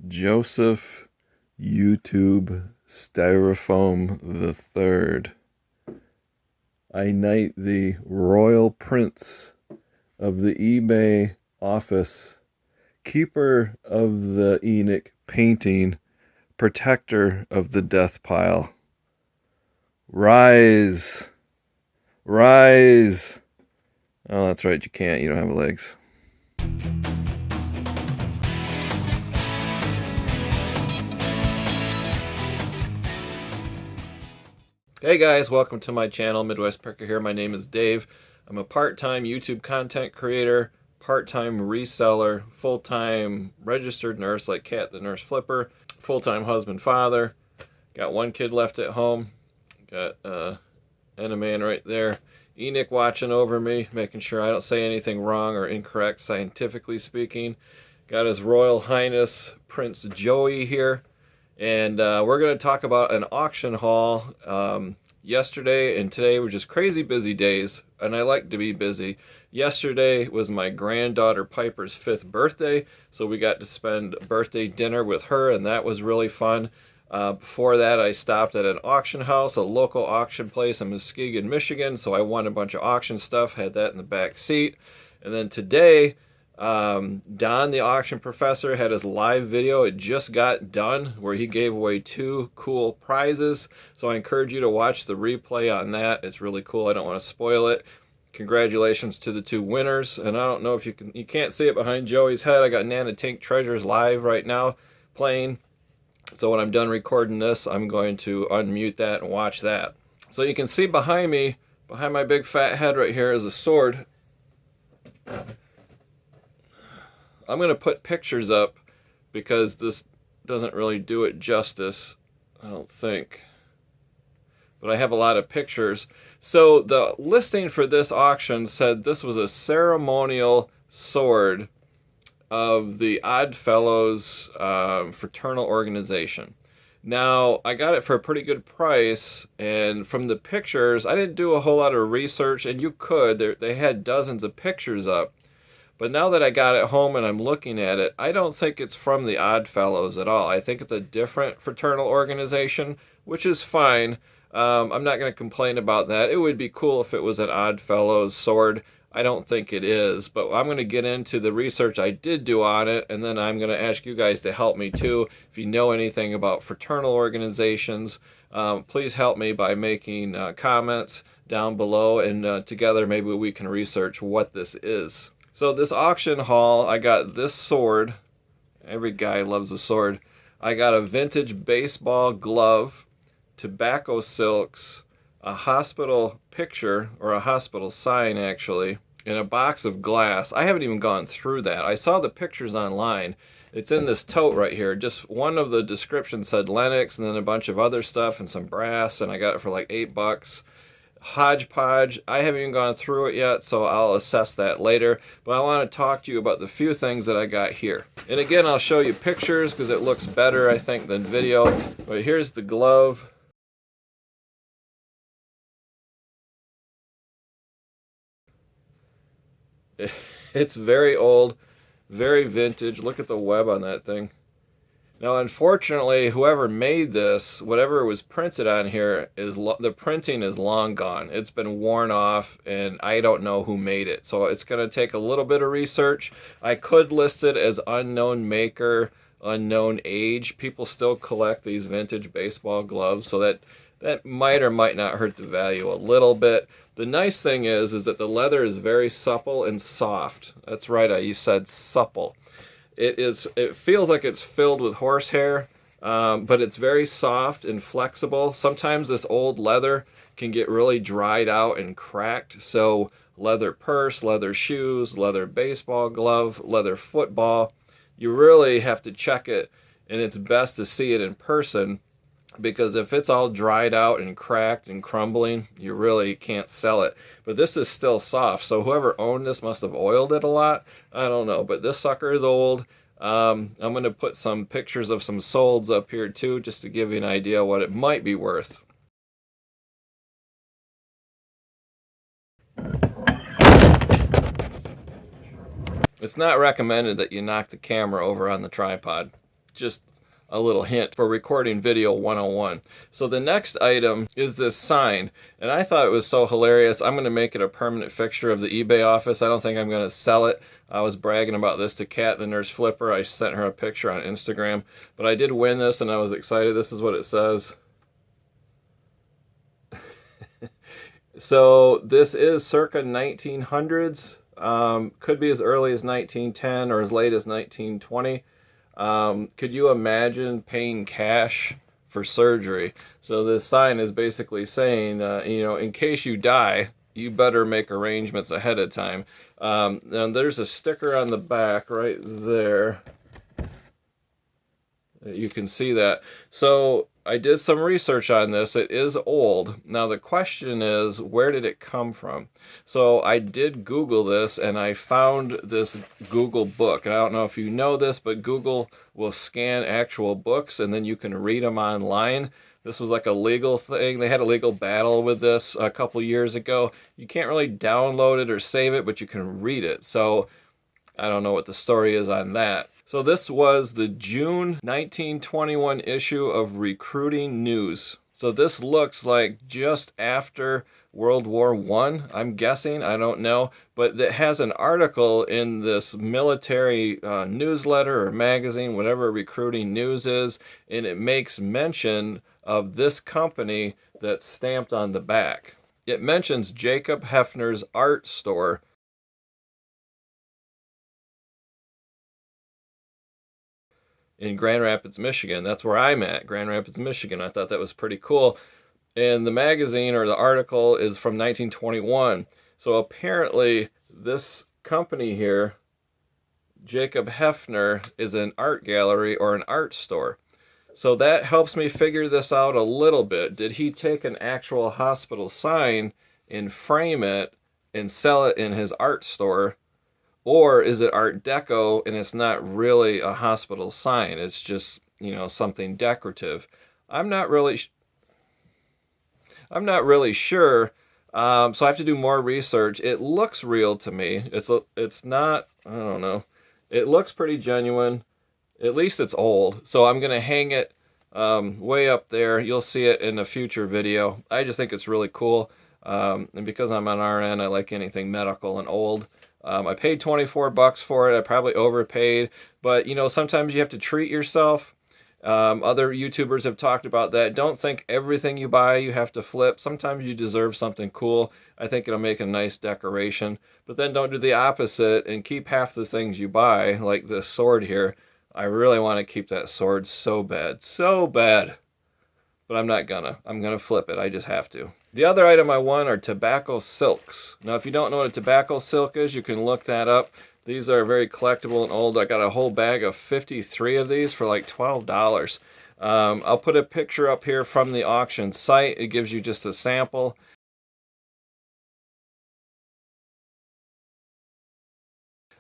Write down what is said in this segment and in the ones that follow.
Joseph YouTube Styrofoam the Third. I knight the royal prince of the eBay office, keeper of the Enoch painting, protector of the death pile. Rise! Rise! Oh, that's right, you can't. You don't have legs. Hey guys, welcome to my channel, Midwest Picker here. My name is Dave. I'm a part-time YouTube content creator, part-time reseller, full-time registered nurse like Kat the Nurse Flipper, full-time husband, father. Got one kid left at home. Got and a man right there. Enoch watching over me, making sure I don't say anything wrong or incorrect scientifically speaking. Got His Royal Highness Prince Joey here. And we're going to talk about an auction haul. Yesterday and today were just crazy busy days, and I like to be busy. Yesterday was my granddaughter Piper's 5th birthday, so we got to spend birthday dinner with her, and that was really fun. Before that, I stopped at an auction house, a local auction place in Muskegon, Michigan, so I won a bunch of auction stuff, had that in the back seat. And then today, Don, the auction professor, had his live video. It just got done where he gave away 2 cool prizes. So I encourage you to watch the replay on that. It's really cool. I don't want to spoil it. Congratulations to the 2 winners. And I don't know if you can't see it behind Joey's head. I got Nana Tink Treasures live right now playing. So when I'm done recording this, I'm going to unmute that and watch that. So you can see behind me, behind my big fat head right here, is a sword. I'm going to put pictures up because this doesn't really do it justice, I don't think. But I have a lot of pictures. So the listing for this auction said this was a ceremonial sword of the Odd Fellows fraternal organization. Now, I got it for a pretty good price, and from the pictures, I didn't do a whole lot of research, and you could. They had dozens of pictures up. But now that I got it home and I'm looking at it, I don't think it's from the Odd Fellows at all. I think it's a different fraternal organization, which is fine. I'm not going to complain about that. It would be cool if it was an Odd Fellows sword. I don't think it is, but I'm going to get into the research I did do on it, and then I'm going to ask you guys to help me too. If you know anything about fraternal organizations, please help me by making comments down below, and together maybe we can research what this is. So this auction haul, I got this sword. Every guy loves a sword. I got a vintage baseball glove, tobacco silks, a hospital picture, or a hospital sign actually, and a box of glass. I haven't even gone through that. I saw the pictures online. It's in this tote right here. Just one of the descriptions said Lennox, and then a bunch of other stuff and some brass, and I got it for like $8. Hodgepodge. I haven't even gone through it yet, so I'll assess that later. But I want to talk to you about the few things that I got here. And again, I'll show you pictures because it looks better, I think, than video. But here's the glove. It's very old, very vintage. Look at the web on that thing. Now, unfortunately, whoever made this, whatever was printed on here, the printing is long gone. It's been worn off, and I don't know who made it. So it's going to take a little bit of research. I could list it as unknown maker, unknown age. People still collect these vintage baseball gloves, so that might or might not hurt the value a little bit. The nice thing is that the leather is very supple and soft. That's right, you said supple. It feels like it's filled with horsehair, but it's very soft and flexible. Sometimes this old leather can get really dried out and cracked. So leather purse, leather shoes, leather baseball glove, leather football. You really have to check it, and it's best to see it in person, because if it's all dried out and cracked and crumbling, you really can't sell it. But this is still soft, so whoever owned this must have oiled it a lot. I don't know, but this sucker is old. I'm going to put some pictures of some solds up here too, just to give you an idea what it might be worth. It's not recommended that you knock the camera over on the tripod. just a little hint for recording video 101. So the next item is this sign, and I thought it was so hilarious. I'm going to make it a permanent fixture of the eBay office. I don't think I'm going to sell it. I was bragging about this to Kat, the nurse flipper. I sent her a picture on Instagram, but I did win this and I was excited. This is what it says. So this is circa 1900s. Could be as early as 1910 or as late as 1920. Could you imagine paying cash for surgery? So this sign is basically saying, in case you die, you better make arrangements ahead of time. And there's a sticker on the back right there. You can see that. So I did some research on this. It is old. Now the question is, where did it come from? So I did Google this and I found this Google book. And I don't know if you know this, but Google will scan actual books and then you can read them online. This was like a legal thing. They had a legal battle with this a couple years ago. You can't really download it or save it, but you can read it. So I don't know what the story is on that. So this was the June 1921 issue of Recruiting News. So this looks like just after World War I, I'm guessing, I don't know, but it has an article in this military newsletter or magazine, whatever Recruiting News is, and it makes mention of this company that's stamped on the back. It mentions Jacob Hefner's art store in Grand Rapids, Michigan. That's where I'm at, Grand Rapids, Michigan. I thought that was pretty cool. And the magazine or the article is from 1921. So apparently this company here, Jacob Hefner, is an art gallery or an art store. So that helps me figure this out a little bit. Did he take an actual hospital sign and frame it and sell it in his art store? Or is it Art Deco and it's not really a hospital sign? It's just, something decorative. I'm not really sure. So I have to do more research. It looks real to me. It's not, I don't know. It looks pretty genuine. At least it's old. So I'm going to hang it way up there. You'll see it in a future video. I just think it's really cool. And because I'm on RN, I like anything medical and old. I paid $24 for it. I probably overpaid, but sometimes you have to treat yourself. Other YouTubers have talked about that. Don't think everything you buy you have to flip. Sometimes you deserve something cool. I think it'll make a nice decoration, but then don't do the opposite and keep half the things you buy, like this sword here. I really want to keep that sword so bad, but I'm not gonna. I'm gonna flip it. I just have to. The other item I want are tobacco silks. Now, if you don't know what a tobacco silk is, you can look that up. These are very collectible and old. I got a whole bag of 53 of these for like $12. I'll put a picture up here from the auction site. It gives you just a sample.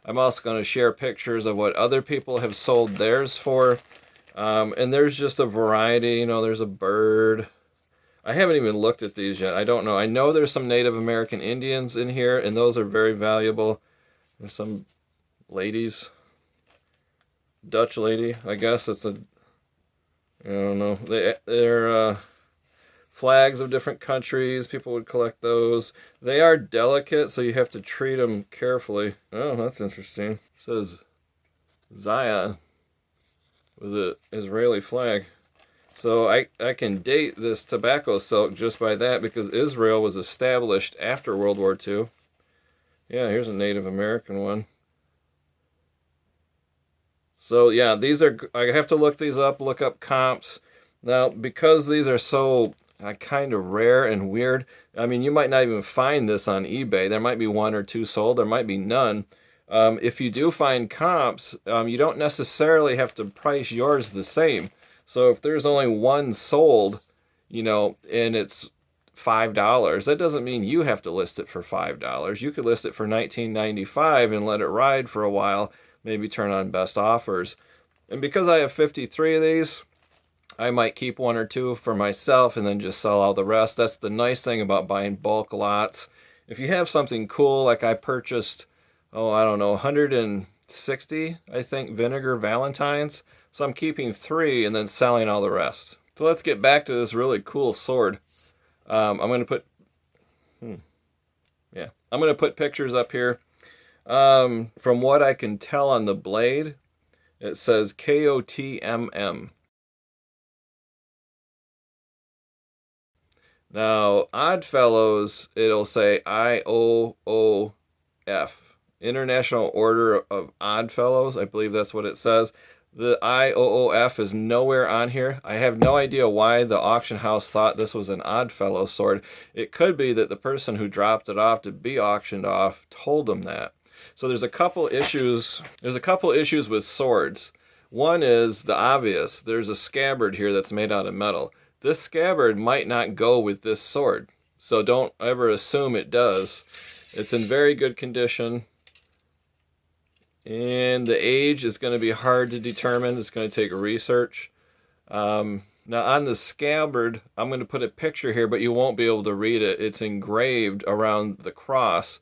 I'm also going to share pictures of what other people have sold theirs for. And there's just a variety. There's a bird. I haven't even looked at these yet. I don't know. I know there's some Native American Indians in here, and those are very valuable. There's some ladies. Dutch lady, I guess. I don't know. They're flags of different countries. People would collect those. They are delicate, so you have to treat them carefully. Oh, that's interesting. It says Zion with an Israeli flag. So I can date this tobacco silk just by that because Israel was established after World War II. Yeah, here's a Native American one. So yeah, I have to look these up, look up comps. Now, because these are so kind of rare and weird, I mean, you might not even find this on eBay. There might be one or two sold, there might be none. If you do find comps, you don't necessarily have to price yours the same. So if there's only one sold, and it's $5, that doesn't mean you have to list it for $5. You could list it for $19.95 and let it ride for a while, maybe turn on best offers. And because I have 53 of these, I might keep one or two for myself and then just sell all the rest. That's the nice thing about buying bulk lots. If you have something cool, like I purchased, 160 60, I think, vinegar valentines. So I'm keeping 3 and then selling all the rest. So let's get back to this really cool sword. I'm going to put, I'm going to put pictures up here. From what I can tell on the blade, it says KOTMM. Now, Odd Fellows, it'll say IOOF. International Order of Odd Fellows. I believe that's what it says. The IOOF is nowhere on here. I have no idea why the auction house thought this was an Odd Fellows sword. It could be that the person who dropped it off to be auctioned off told them that. So there's a couple issues. There's a couple issues with swords. One is the obvious. There's a scabbard here that's made out of metal. This scabbard might not go with this sword, so don't ever assume it does. It's in very good condition, and the age is going to be hard to determine. It's going to take research. Now on the scabbard, I'm going to put a picture here, but you won't be able to read it. It's engraved around the cross,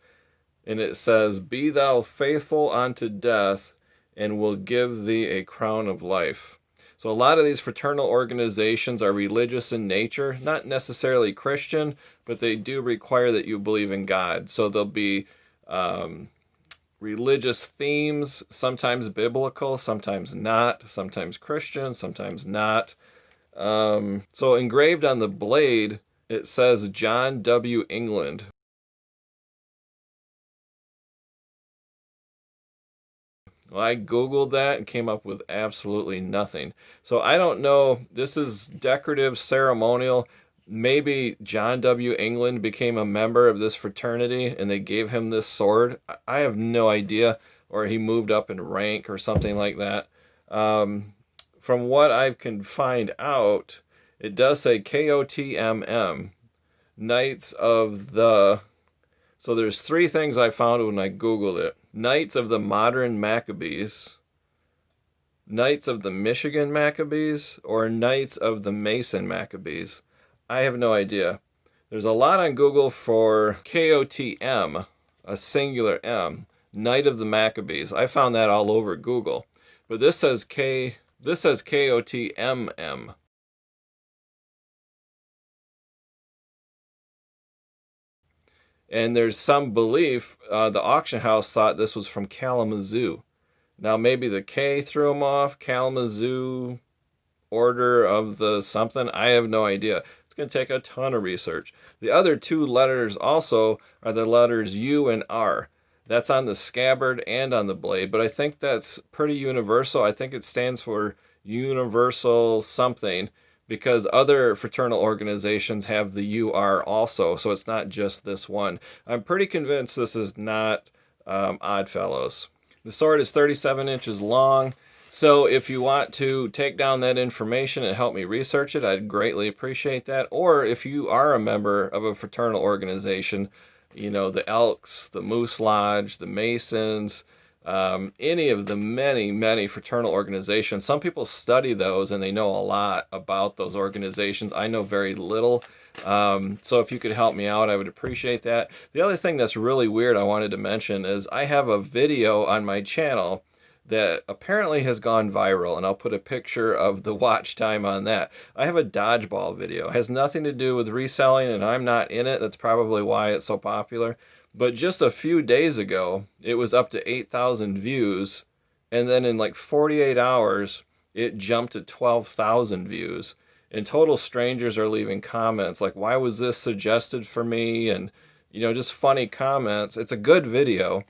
and it says, "Be thou faithful unto death, and will give thee a crown of life." So a lot of these fraternal organizations are religious in nature, not necessarily Christian, but they do require that you believe in God. So there'll be religious themes, sometimes biblical, sometimes not, sometimes Christian, sometimes not. So engraved on the blade, it says John W. England. Well, I Googled that and came up with absolutely nothing. So I don't know. This is decorative ceremonial. Maybe John W. England became a member of this fraternity and they gave him this sword. I have no idea. Or he moved up in rank or something like that. From what I can find out, it does say KOTMM, Knights of the... So there's 3 things I found when I Googled it. Knights of the Modern Maccabees, Knights of the Michigan Maccabees, or Knights of the Mason Maccabees. I have no idea. There's a lot on Google for KOTM, a singular M, Knight of the Maccabees. I found that all over Google. But this says KOTMM. And there's some belief, the auction house thought this was from Kalamazoo. Now maybe the K threw them off, Kalamazoo, Order of the something, I have no idea. It's going to take a ton of research. The other 2 letters also are the letters U and R. That's on the scabbard and on the blade, but I think that's pretty universal. I think it stands for universal something, because other fraternal organizations have the UR also, so it's not just this one. I'm pretty convinced this is not Odd Fellows. The sword is 37 inches long, so if you want to take down that information and help me research it, I'd greatly appreciate that. Or if you are a member of a fraternal organization, you know, the Elks, the Moose Lodge, the Masons, any of the many fraternal organizations. Some people study those and they know a lot about those organizations. I know very little. So if you could help me out, I would appreciate that. The other thing that's really weird I wanted to mention is I have a video on my channel that apparently has gone viral, and I'll put a picture of the watch time on that. I have a Dodgeball video. It has nothing to do with reselling, and I'm not in it. That's probably why it's so popular. But just a few days ago, it was up to 8,000 views, and then in like 48 hours, it jumped to 12,000 views. And total strangers are leaving comments like, "Why was this suggested for me?" And, you know, just funny comments. It's a good video.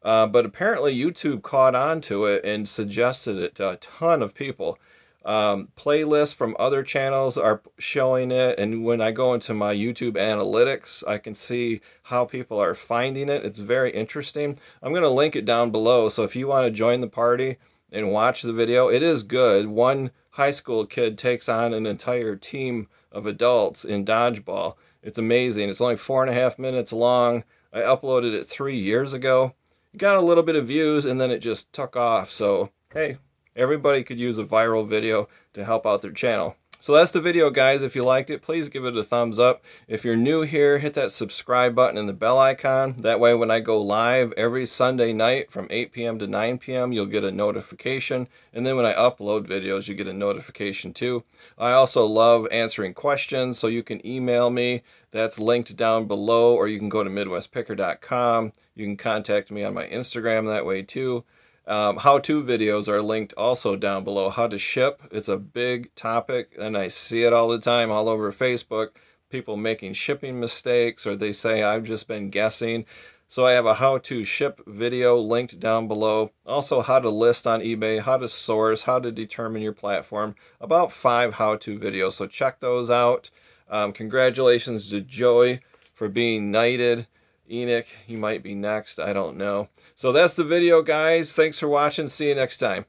But apparently YouTube caught on to it and suggested it to a ton of people. Playlists from other channels are showing it, and when I go into my YouTube analytics, I can see how people are finding it. It's very interesting. I'm going to link it down below, so if you want to join the party and watch the video, it is good. One high school kid takes on an entire team of adults in Dodgeball. It's amazing. It's only 4.5 minutes long. I uploaded it 3 years ago. Got a little bit of views, and then it just took off. So hey, everybody could use a viral video to help out their channel. So that's the video, guys. If you liked it, please give it a thumbs up. If you're new here, hit that subscribe button and the bell icon. That way when I go live every Sunday night from 8 p.m. to 9 p.m., you'll get a notification. And then when I upload videos, you get a notification too. I also love answering questions, so you can email me. That's linked down below, or you can go to MidwestPicker.com. You can contact me on my Instagram that way too. How-to videos are linked also down below. How to ship, it's a big topic, and I see it all the time all over Facebook. People making shipping mistakes, or they say I've just been guessing. So I have a how-to ship video linked down below. Also how to list on eBay, how to source, how to determine your platform. About 5 how-to videos, so check those out. Congratulations to Joey for being knighted. Enoch, he might be next, I don't know. So that's the video, guys. Thanks for watching. See you next time.